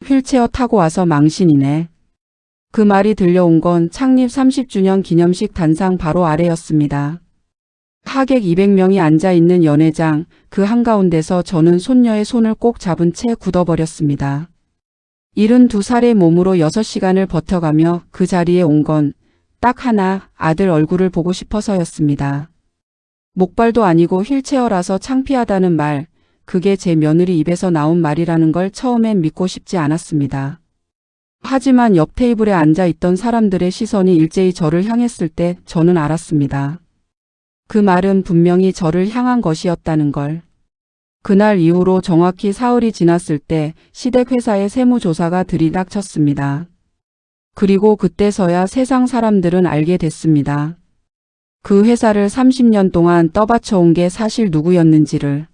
휠체어 타고 와서 망신이네. 그 말이 들려온 건 창립 30주년 기념식 단상 바로 아래였습니다. 하객 200명이 앉아있는 연회장 그 한가운데서 저는 손녀의 손을 꼭 잡은 채 굳어버렸습니다. 72살의 몸으로 6시간을 버텨가며 그 자리에 온 건 딱 하나, 아들 얼굴을 보고 싶어서였습니다. 목발도 아니고 휠체어라서 창피하다는 말, 그게 제 며느리 입에서 나온 말이라는 걸 처음엔 믿고 싶지 않았습니다. 하지만 옆 테이블에 앉아있던 사람들의 시선이 일제히 저를 향했을 때 저는 알았습니다. 그 말은 분명히 저를 향한 것이었다는 걸. 그날 이후로 정확히 사흘이 지났을 때 시댁회사의 세무조사가 들이닥쳤습니다. 그리고 그때서야 세상 사람들은 알게 됐습니다. 그 회사를 30년 동안 떠받쳐온 게 사실 누구였는지를.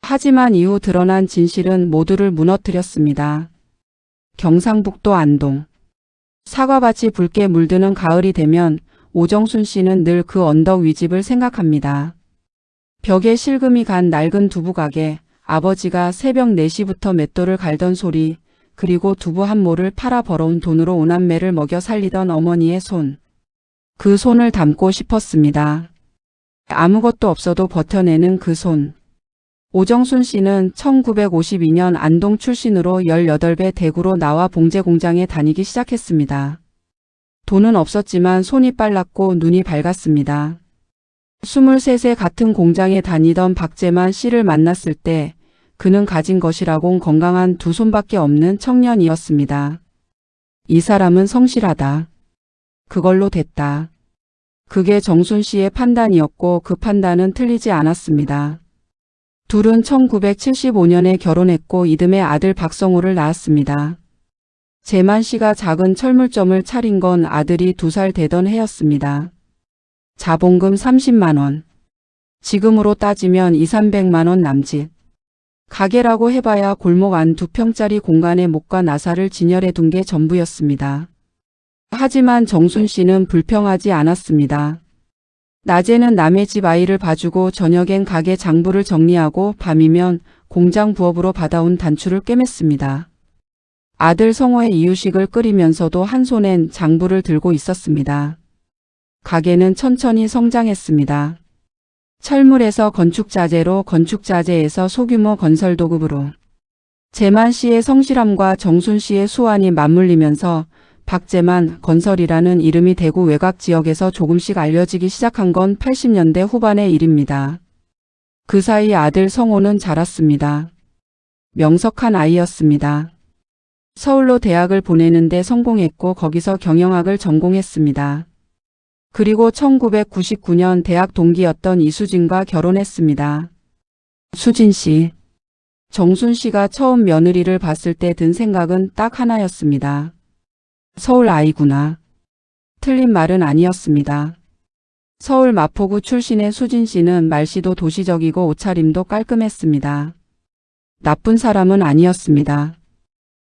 하지만 이후 드러난 진실은 모두를 무너뜨렸습니다. 경상북도 안동. 사과밭이 붉게 물드는 가을이 되면 오정순 씨는 늘 그 언덕 윗집을 생각합니다. 벽에 실금이 간 낡은 두부가게, 아버지가 새벽 4시부터 맷돌을 갈던 소리, 그리고 두부 한 모를 팔아 벌어온 돈으로 오남매를 먹여 살리던 어머니의 손. 그 손을 담고 싶었습니다. 아무것도 없어도 버텨내는 그 손. 오정순 씨는 1952년 안동 출신으로 18배 대구로 나와 봉제 공장에 다니기 시작했습니다. 돈은 없었지만 손이 빨랐고 눈이 밝았습니다. 23세 같은 공장에 다니던 박재만 씨를 만났을 때 그는 가진 것이라곤 건강한 두 손밖에 없는 청년이었습니다. 이 사람은 성실하다. 그걸로 됐다. 그게 정순 씨의 판단이었고 그 판단은 틀리지 않았습니다. 둘은 1975년에 결혼했고 이듬해 아들 박성호를 낳았습니다. 재만 씨가 작은 철물점을 차린 건 아들이 2살 되던 해였습니다. 자본금 30만 원. 지금으로 따지면 200~300만 원 남짓. 가게라고 해봐야 골목 안 2평짜리 공간에 목과 나사를 진열해 둔 게 전부였습니다. 하지만 정순 씨는 불평하지 않았습니다. 낮에는 남의 집 아이를 봐주고 저녁엔 가게 장부를 정리하고 밤이면 공장 부업으로 받아온 단추를 꿰맸습니다. 아들 성호의 이유식을 끓이면서도 한 손엔 장부를 들고 있었습니다. 가게는 천천히 성장했습니다. 철물에서 건축자재로, 건축자재에서 소규모 건설도급으로. 재만 씨의 성실함과 정순 씨의 수완이 맞물리면서 박재만 건설이라는 이름이 대구 외곽 지역에서 조금씩 알려지기 시작한 건 80년대 후반의 일입니다. 그 사이 아들 성호는 자랐습니다. 명석한 아이였습니다. 서울로 대학을 보내는데 성공했고 거기서 경영학을 전공했습니다. 그리고 1999년 대학 동기였던 이수진과 결혼했습니다. 수진 씨. 정순 씨가 처음 며느리를 봤을 때 든 생각은 딱 하나였습니다. 서울 아이구나. 틀린 말은 아니었습니다. 서울 마포구 출신의 수진 씨는 말씨도 도시적이고 옷차림도 깔끔했습니다. 나쁜 사람은 아니었습니다.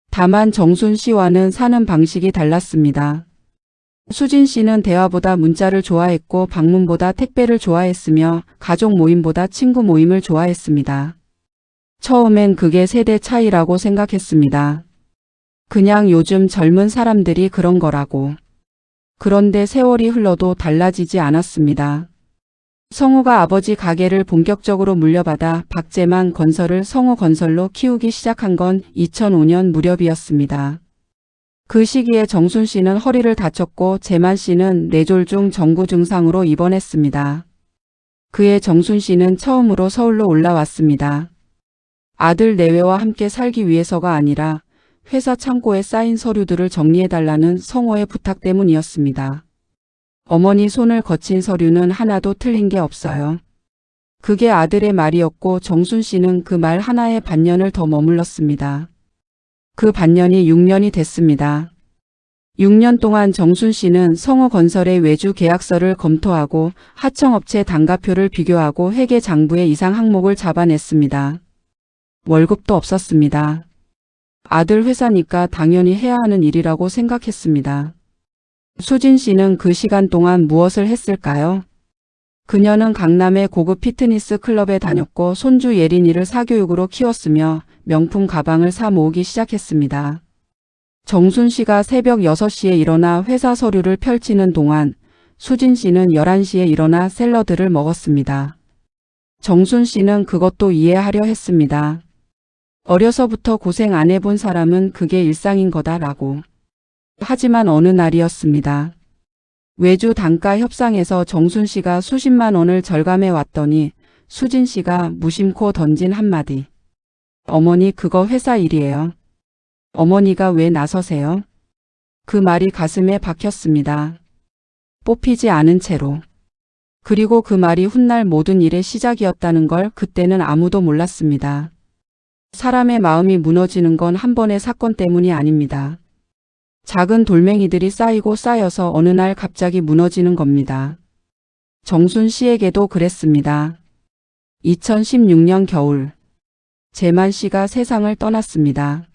다만 정순 씨와는 사는 방식이 달랐습니다. 수진 씨는 대화보다 문자를 좋아했고 방문보다 택배를 좋아했으며 가족 모임보다 친구 모임을 좋아했습니다. 처음엔 그게 세대 차이라고 생각했습니다. 그냥 요즘 젊은 사람들이 그런 거라고. 그런데 세월이 흘러도 달라지지 않았습니다. 성호가 아버지 가게를 본격적으로 물려받아 박재만 건설을 성호건설로 키우기 시작한 건 2005년 무렵이었습니다. 그 시기에 정순 씨는 허리를 다쳤고 재만 씨는 뇌졸중 정구 증상으로 입원했습니다. 그해 정순 씨는 처음으로 서울로 올라왔습니다. 아들 내외와 함께 살기 위해서가 아니라 회사 창고에 쌓인 서류들을 정리해달라는 성호의 부탁 때문이었습니다. 어머니 손을 거친 서류는 하나도 틀린 게 없어요. 그게 아들의 말이었고 정순 씨는 그 말 하나에 반년을 더 머물렀습니다. 그 반년이 6년이 됐습니다. 6년 동안 정순 씨는 성호건설의 외주 계약서를 검토하고 하청업체 단가표를 비교하고 회계 장부의 이상 항목을 잡아냈습니다. 월급도 없었습니다. 아들 회사니까 당연히 해야 하는 일이라고 생각했습니다. 수진 씨는 그 시간 동안 무엇을 했을까요? 그녀는 강남의 고급 피트니스 클럽에 다녔고 손주 예린이를 사교육으로 키웠으며 명품 가방을 사 모으기 시작했습니다. 정순 씨가 새벽 6시에 일어나 회사 서류를 펼치는 동안 수진 씨는 11시에 일어나 샐러드를 먹었습니다. 정순 씨는 그것도 이해하려 했습니다. 어려서부터 고생 안 해본 사람은 그게 일상인 거다라고. 하지만 어느 날이었습니다. 외주 단가 협상에서 정순 씨가 수십만 원을 절감해 왔더니 수진 씨가 무심코 던진 한마디. 어머니 그거 회사 일이에요. 어머니가 왜 나서세요? 그 말이 가슴에 박혔습니다. 뽑히지 않은 채로. 그리고 그 말이 훗날 모든 일의 시작이었다는 걸 그때는 아무도 몰랐습니다. 사람의 마음이 무너지는 건 한 번의 사건 때문이 아닙니다. 작은 돌멩이들이 쌓이고 쌓여서 어느 날 갑자기 무너지는 겁니다. 정순 씨에게도 그랬습니다. 2016년 겨울. 재만 씨가 세상을 떠났습니다.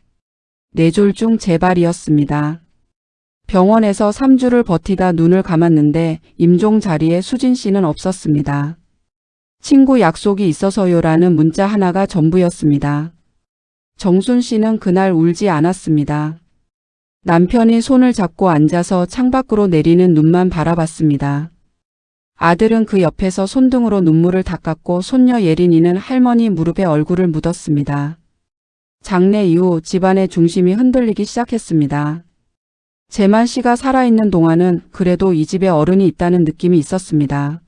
뇌졸중 재발이었습니다. 병원에서 3주를 버티다 눈을 감았는데 임종 자리에 수진 씨는 없었습니다. 친구 약속이 있어서요라는 문자 하나가 전부였습니다. 정순 씨는 그날 울지 않았습니다. 남편이 손을 잡고 앉아서 창밖으로 내리는 눈만 바라봤습니다. 아들은 그 옆에서 손등으로 눈물을 닦았고 손녀 예린이는 할머니 무릎에 얼굴을 묻었습니다. 장례 이후 집안의 중심이 흔들리기 시작했습니다. 재만 씨가 살아있는 동안은 그래도 이 집에 어른이 있다는 느낌이 있었습니다.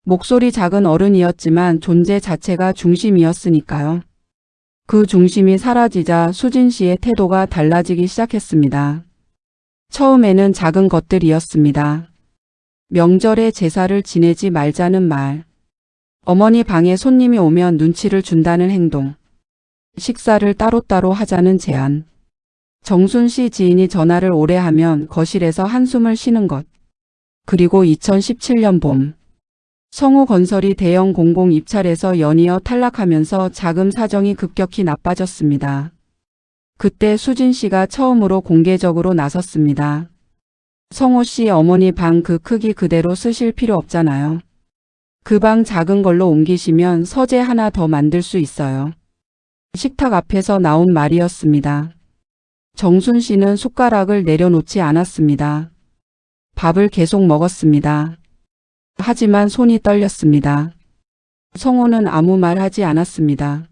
목소리 작은 어른이었지만 존재 자체가 중심이었으니까요. 그 중심이 사라지자 수진 씨의 태도가 달라지기 시작했습니다. 처음에는 작은 것들이었습니다. 명절에 제사를 지내지 말자는 말. 어머니 방에 손님이 오면 눈치를 준다는 행동. 식사를 따로따로 하자는 제안. 정순 씨 지인이 전화를 오래 하면 거실에서 한숨을 쉬는 것. 그리고 2017년 봄. 성우건설이 대형 공공 입찰에서 연이어 탈락하면서 자금 사정이 급격히 나빠졌습니다. 그때 수진 씨가 처음으로 공개적으로 나섰습니다. 성호 씨 어머니 방 그 크기 그대로 쓰실 필요 없잖아요. 그 방 작은 걸로 옮기시면 서재 하나 더 만들 수 있어요. 식탁 앞에서 나온 말이었습니다. 정순 씨는 숟가락을 내려놓지 않았습니다. 밥을 계속 먹었습니다. 하지만 손이 떨렸습니다. 성호는 아무 말 하지 않았습니다.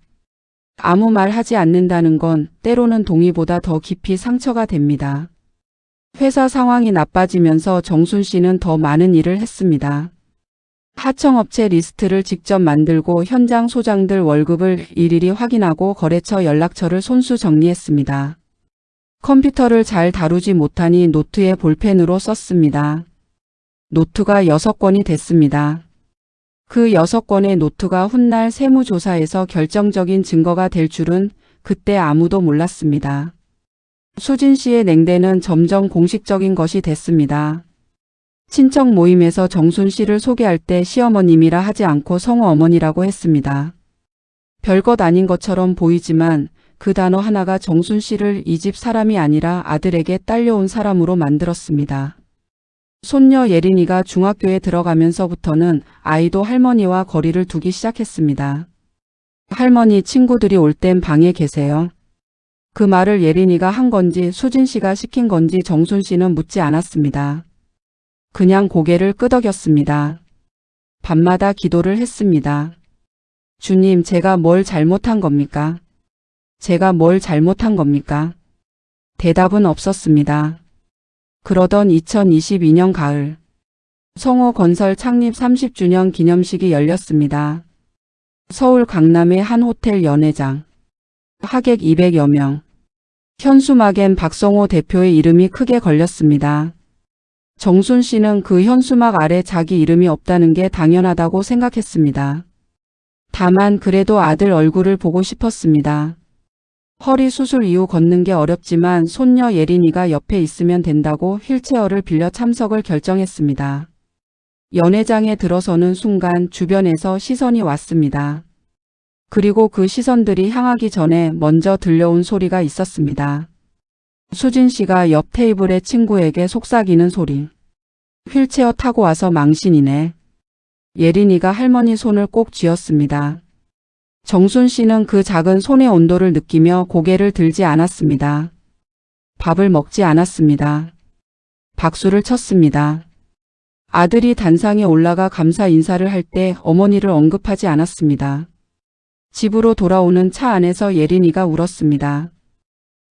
아무 말 하지 않는다는 건 때로는 동의보다 더 깊이 상처가 됩니다. 회사 상황이 나빠지면서 정순 씨는 더 많은 일을 했습니다. 하청업체 리스트를 직접 만들고 현장 소장들 월급을 일일이 확인하고 거래처 연락처를 손수 정리했습니다. 컴퓨터를 잘 다루지 못하니 노트에 볼펜으로 썼습니다. 노트가 6권이 됐습니다. 그 6권의 노트가 훗날 세무조사에서 결정적인 증거가 될 줄은 그때 아무도 몰랐습니다. 수진 씨의 냉대는 점점 공식적인 것이 됐습니다. 친척 모임에서 정순 씨를 소개할 때 시어머님이라 하지 않고 성우 어머니라고 했습니다. 별것 아닌 것처럼 보이지만 그 단어 하나가 정순 씨를 이 집 사람이 아니라 아들에게 딸려온 사람으로 만들었습니다. 손녀 예린이가 중학교에 들어가면서부터는 아이도 할머니와 거리를 두기 시작했습니다. 할머니 친구들이 올 땐 방에 계세요. 그 말을 예린이가 한 건지 수진 씨가 시킨 건지 정순 씨는 묻지 않았습니다. 그냥 고개를 끄덕였습니다. 밤마다 기도를 했습니다. 주님, 제가 뭘 잘못한 겁니까? 제가 뭘 잘못한 겁니까? 대답은 없었습니다. 그러던 2022년 가을, 성우건설 창립 30주년 기념식이 열렸습니다. 서울 강남의 한 호텔 연회장. 하객 200여 명. 현수막엔 박성호 대표의 이름이 크게 걸렸습니다. 정순 씨는 그 현수막 아래 자기 이름이 없다는 게 당연하다고 생각했습니다. 다만 그래도 아들 얼굴을 보고 싶었습니다. 허리 수술 이후 걷는 게 어렵지만 손녀 예린이가 옆에 있으면 된다고 휠체어를 빌려 참석을 결정했습니다. 연회장에 들어서는 순간 주변에서 시선이 왔습니다. 그리고 그 시선들이 향하기 전에 먼저 들려온 소리가 있었습니다. 수진 씨가 옆 테이블의 친구에게 속삭이는 소리. 휠체어 타고 와서 망신이네. 예린이가 할머니 손을 꼭 쥐었습니다. 정순 씨는 그 작은 손의 온도를 느끼며 고개를 들지 않았습니다. 밥을 먹지 않았습니다. 박수를 쳤습니다. 아들이 단상에 올라가 감사 인사를 할 때 어머니를 언급하지 않았습니다. 집으로 돌아오는 차 안에서 예린이가 울었습니다.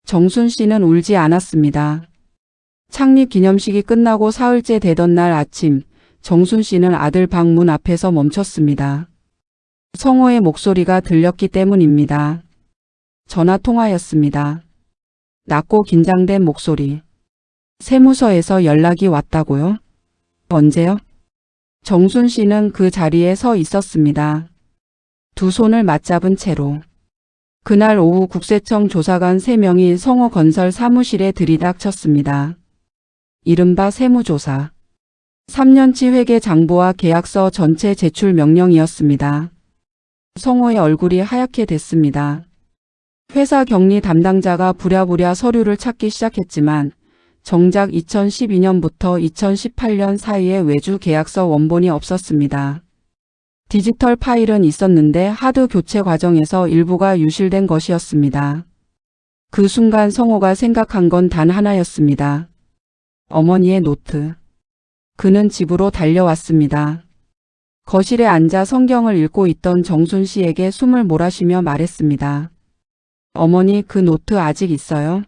정순 씨는 울지 않았습니다. 창립 기념식이 끝나고 사흘째 되던 날 아침, 정순 씨는 아들 방 문 앞에서 멈췄습니다. 성호의 목소리가 들렸기 때문입니다. 전화 통화였습니다. 낮고 긴장된 목소리. 세무서에서 연락이 왔다고요? 언제요? 정순 씨는 그 자리에 서 있었습니다. 두 손을 맞잡은 채로. 그날 오후 국세청 조사관 3명이 성호건설 사무실에 들이닥쳤습니다. 이른바 세무조사. 3년치 회계 장부와 계약서 전체 제출 명령이었습니다. 성호의 얼굴이 하얗게 됐습니다. 회사 격리 담당자가 부랴부랴 서류를 찾기 시작했지만 정작 2012년부터 2018년 사이에 외주 계약서 원본이 없었습니다. 디지털 파일은 있었는데 하드 교체 과정에서 일부가 유실된 것이었습니다. 그 순간 성호가 생각한 건 단 하나였습니다. 어머니의 노트. 그는 집으로 달려왔습니다. 거실에 앉아 성경을 읽고 있던 정순 씨에게 숨을 몰아쉬며 말했습니다. 어머니, 그 노트 아직 있어요?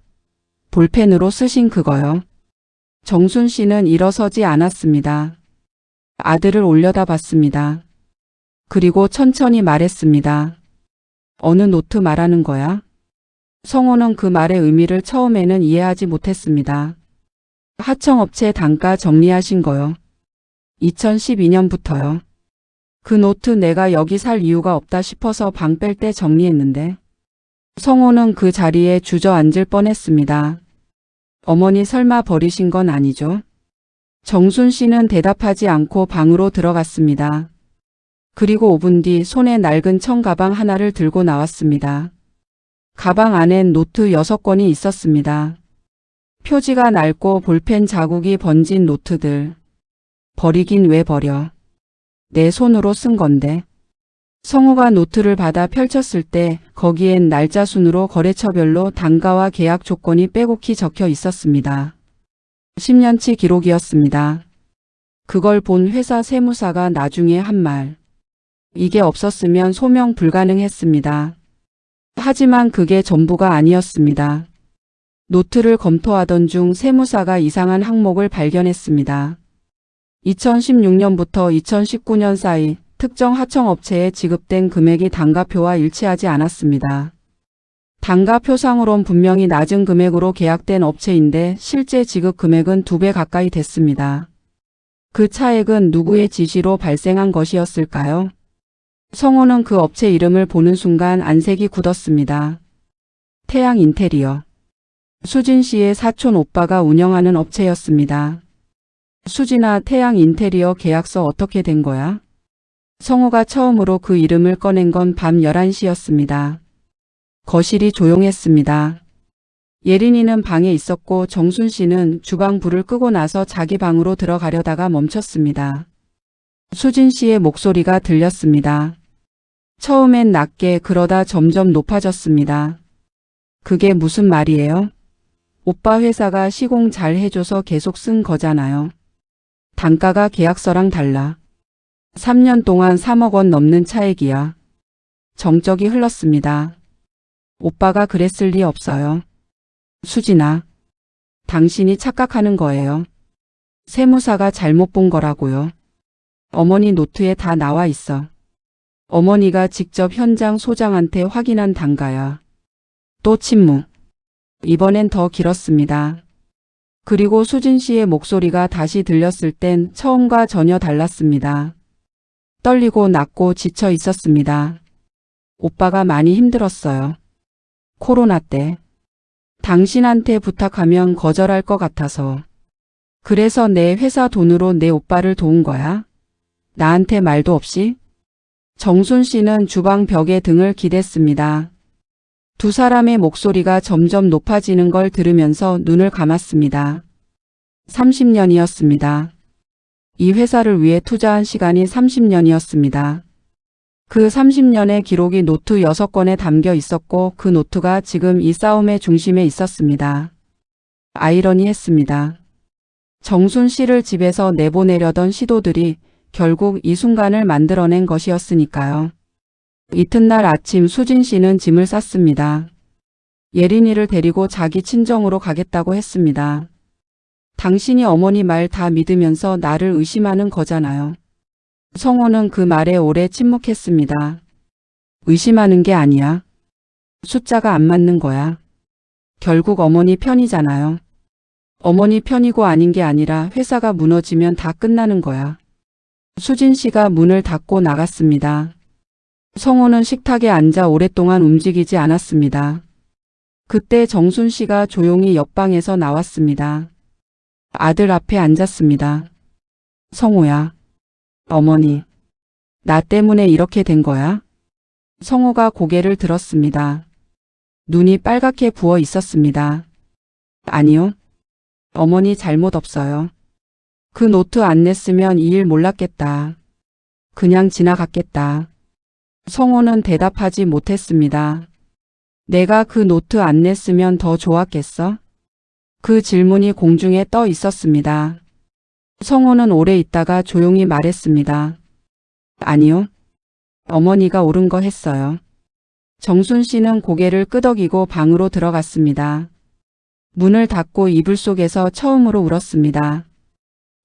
볼펜으로 쓰신 그거요. 정순 씨는 일어서지 않았습니다. 아들을 올려다봤습니다. 그리고 천천히 말했습니다. 어느 노트 말하는 거야? 성호는 그 말의 의미를 처음에는 이해하지 못했습니다. 하청업체 단가 정리하신 거요. 2012년부터요. 그 노트 내가 여기 살 이유가 없다 싶어서 방 뺄 때 정리했는데. 성호는 그 자리에 주저앉을 뻔했습니다. 어머니 설마 버리신 건 아니죠? 정순 씨는 대답하지 않고 방으로 들어갔습니다. 그리고 5분 뒤 손에 낡은 청가방 하나를 들고 나왔습니다. 가방 안엔 노트 6권이 있었습니다. 표지가 낡고 볼펜 자국이 번진 노트들. 버리긴 왜 버려. 내 손으로 쓴 건데. 성호가 노트를 받아 펼쳤을 때 거기엔 날짜 순으로 거래처별로 단가와 계약 조건이 빼곡히 적혀 있었습니다. 10년치 기록이었습니다. 그걸 본 회사 세무사가 나중에 한 말. 이게 없었으면 소명 불가능했습니다. 하지만 그게 전부가 아니었습니다. 노트를 검토하던 중 세무사가 이상한 항목을 발견했습니다. 2016년부터 2019년 사이 특정 하청업체에 지급된 금액이 단가표와 일치하지 않았습니다. 단가표상으론 분명히 낮은 금액으로 계약된 업체인데 실제 지급 금액은 2배 가까이 됐습니다. 그 차액은 누구의 지시로 발생한 것이었을까요? 성호는 그 업체 이름을 보는 순간 안색이 굳었습니다. 태양 인테리어. 수진 씨의 사촌 오빠가 운영하는 업체였습니다. 수진아, 태양 인테리어 계약서 어떻게 된 거야? 성호가 처음으로 그 이름을 꺼낸 건 밤 11시였습니다. 거실이 조용했습니다. 예린이는 방에 있었고 정순 씨는 주방 불을 끄고 나서 자기 방으로 들어가려다가 멈췄습니다. 수진 씨의 목소리가 들렸습니다. 처음엔 낮게 그러다 점점 높아졌습니다. 그게 무슨 말이에요? 오빠 회사가 시공 잘 해줘서 계속 쓴 거잖아요. 단가가 계약서랑 달라. 3년 동안 3억 원 넘는 차액이야. 정적이 흘렀습니다. 오빠가 그랬을 리 없어요. 수진아, 당신이 착각하는 거예요. 세무사가 잘못 본 거라고요. 어머니 노트에 다 나와 있어. 어머니가 직접 현장 소장한테 확인한 단가야. 또 침묵. 이번엔 더 길었습니다. 그리고 수진 씨의 목소리가 다시 들렸을 땐 처음과 전혀 달랐습니다. 떨리고 낮고 지쳐 있었습니다. 오빠가 많이 힘들었어요. 코로나 때. 당신한테 부탁하면 거절할 것 같아서. 그래서 내 회사 돈으로 내 오빠를 도운 거야? 나한테 말도 없이? 정순 씨는 주방 벽에 등을 기댔습니다. 두 사람의 목소리가 점점 높아지는 걸 들으면서 눈을 감았습니다. 30년이었습니다. 이 회사를 위해 투자한 시간이 30년이었습니다. 그 30년의 기록이 노트 6권에 담겨 있었고 그 노트가 지금 이 싸움의 중심에 있었습니다. 아이러니했습니다. 정순 씨를 집에서 내보내려던 시도들이 결국 이 순간을 만들어낸 것이었으니까요. 이튿날 아침 수진 씨는 짐을 쌌습니다. 예린이를 데리고 자기 친정으로 가겠다고 했습니다. 당신이 어머니 말 다 믿으면서 나를 의심하는 거잖아요. 성호는 그 말에 오래 침묵했습니다. 의심하는 게 아니야. 숫자가 안 맞는 거야. 결국 어머니 편이잖아요. 어머니 편이고 아닌 게 아니라 회사가 무너지면 다 끝나는 거야. 수진 씨가 문을 닫고 나갔습니다. 성호는 식탁에 앉아 오랫동안 움직이지 않았습니다. 그때 정순 씨가 조용히 옆방에서 나왔습니다. 아들 앞에 앉았습니다. 성호야. 어머니. 나 때문에 이렇게 된 거야? 성호가 고개를 들었습니다. 눈이 빨갛게 부어 있었습니다. 아니요. 어머니 잘못 없어요. 그 노트 안 냈으면 이 일 몰랐겠다. 그냥 지나갔겠다. 성호는 대답하지 못했습니다. 내가 그 노트 안 냈으면 더 좋았겠어? 그 질문이 공중에 떠 있었습니다. 성호는 오래 있다가 조용히 말했습니다. 아니요. 어머니가 옳은 거 했어요. 정순 씨는 고개를 끄덕이고 방으로 들어갔습니다. 문을 닫고 이불 속에서 처음으로 울었습니다.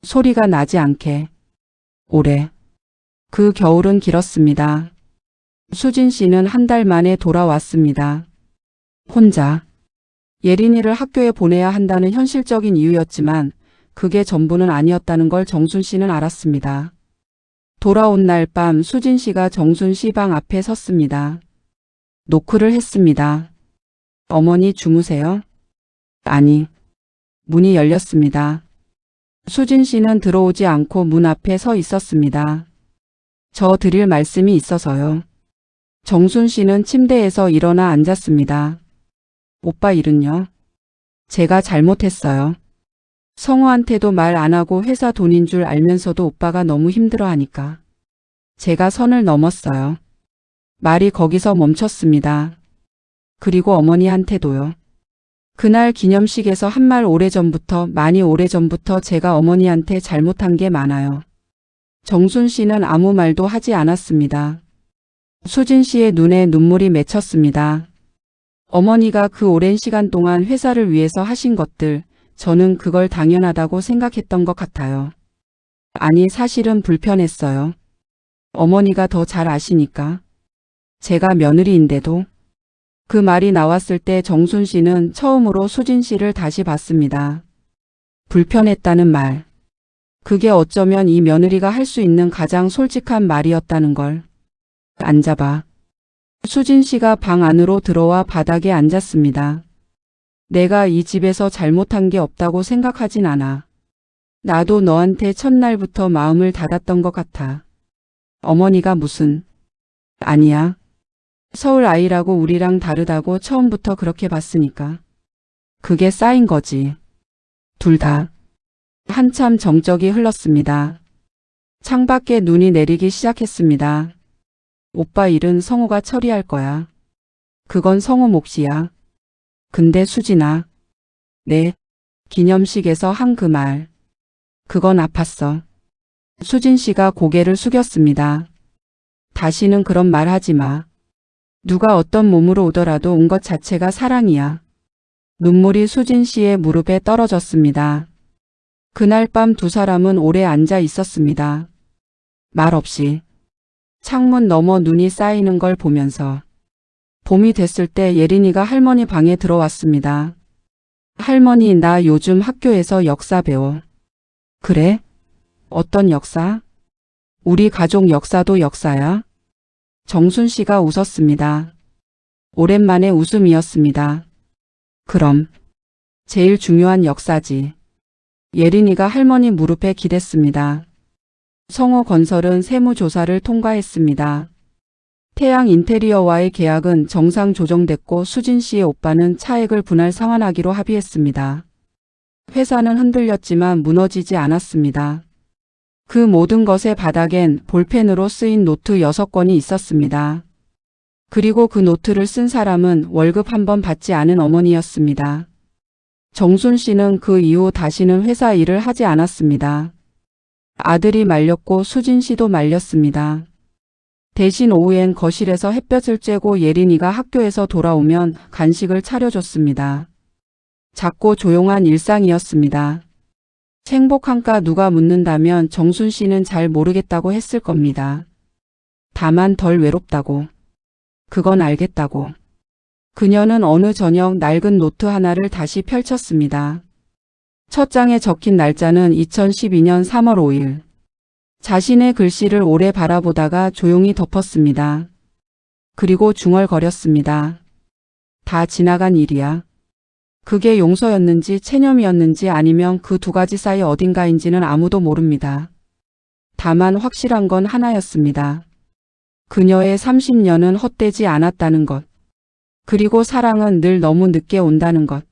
소리가 나지 않게. 오래. 그 겨울은 길었습니다. 수진 씨는 한 달 만에 돌아왔습니다. 혼자. 예린이를 학교에 보내야 한다는 현실적인 이유였지만 그게 전부는 아니었다는 걸 정순 씨는 알았습니다. 돌아온 날 밤 수진 씨가 정순 씨 방 앞에 섰습니다. 노크를 했습니다. 어머니 주무세요? 아니. 문이 열렸습니다. 수진 씨는 들어오지 않고 문 앞에 서 있었습니다. 저 드릴 말씀이 있어서요. 정순 씨는 침대에서 일어나 앉았습니다. 오빠 일은요? 제가 잘못했어요. 성호한테도 말 안 하고 회사 돈인 줄 알면서도 오빠가 너무 힘들어하니까. 제가 선을 넘었어요. 말이 거기서 멈췄습니다. 그리고 어머니한테도요. 그날 기념식에서 한 말 오래전부터 많이 오래전부터 제가 어머니한테 잘못한 게 많아요. 정순 씨는 아무 말도 하지 않았습니다. 수진 씨의 눈에 눈물이 맺혔습니다. 어머니가 그 오랜 시간 동안 회사를 위해서 하신 것들, 저는 그걸 당연하다고 생각했던 것 같아요. 아니 사실은 불편했어요. 어머니가 더 잘 아시니까. 제가 며느리인데도. 그 말이 나왔을 때 정순 씨는 처음으로 수진 씨를 다시 봤습니다. 불편했다는 말. 그게 어쩌면 이 며느리가 할 수 있는 가장 솔직한 말이었다는 걸. 앉아봐. 수진 씨가 방 안으로 들어와 바닥에 앉았습니다. 내가 이 집에서 잘못한 게 없다고 생각하진 않아. 나도 너한테 첫날부터 마음을 닫았던 것 같아. 어머니가 무슨. 아니야. 서울 아이라고 우리랑 다르다고 처음부터 그렇게 봤으니까. 그게 쌓인 거지. 둘 다. 한참 정적이 흘렀습니다. 창밖에 눈이 내리기 시작했습니다. 오빠 일은 성호가 처리할 거야. 그건 성호 몫이야. 근데 수진아. 네. 기념식에서 한 그 말. 그건 아팠어. 수진 씨가 고개를 숙였습니다. 다시는 그런 말 하지 마. 누가 어떤 몸으로 오더라도 온 것 자체가 사랑이야. 눈물이 수진 씨의 무릎에 떨어졌습니다. 그날 밤 두 사람은 오래 앉아 있었습니다. 말 없이. 창문 너머 눈이 쌓이는 걸 보면서. 봄이 됐을 때 예린이가 할머니 방에 들어왔습니다. 할머니, 나 요즘 학교에서 역사 배워. 그래? 어떤 역사? 우리 가족 역사도 역사야? 정순 씨가 웃었습니다. 오랜만에 웃음이었습니다. 그럼 제일 중요한 역사지. 예린이가 할머니 무릎에 기댔습니다. 성호 건설은 세무조사를 통과했습니다. 태양 인테리어와의 계약은 정상 조정됐고 수진 씨의 오빠는 차액을 분할 상환하기로 합의했습니다. 회사는 흔들렸지만 무너지지 않았습니다. 그 모든 것의 바닥엔 볼펜으로 쓰인 노트 6권이 있었습니다. 그리고 그 노트를 쓴 사람은 월급 한 번 받지 않은 어머니였습니다. 정순 씨는 그 이후 다시는 회사 일을 하지 않았습니다. 아들이 말렸고 수진 씨도 말렸습니다. 대신 오후엔 거실에서 햇볕을 쬐고 예린이가 학교에서 돌아오면 간식을 차려줬습니다. 작고 조용한 일상이었습니다. 행복한가 누가 묻는다면 정순 씨는 잘 모르겠다고 했을 겁니다. 다만 덜 외롭다고. 그건 알겠다고. 그녀는 어느 저녁 낡은 노트 하나를 다시 펼쳤습니다. 첫 장에 적힌 날짜는 2012년 3월 5일. 자신의 글씨를 오래 바라보다가 조용히 덮었습니다. 그리고 중얼거렸습니다. 다 지나간 일이야. 그게 용서였는지 체념이었는지 아니면 그 두 가지 사이 어딘가인지는 아무도 모릅니다. 다만 확실한 건 하나였습니다. 그녀의 30년은 헛되지 않았다는 것. 그리고 사랑은 늘 너무 늦게 온다는 것.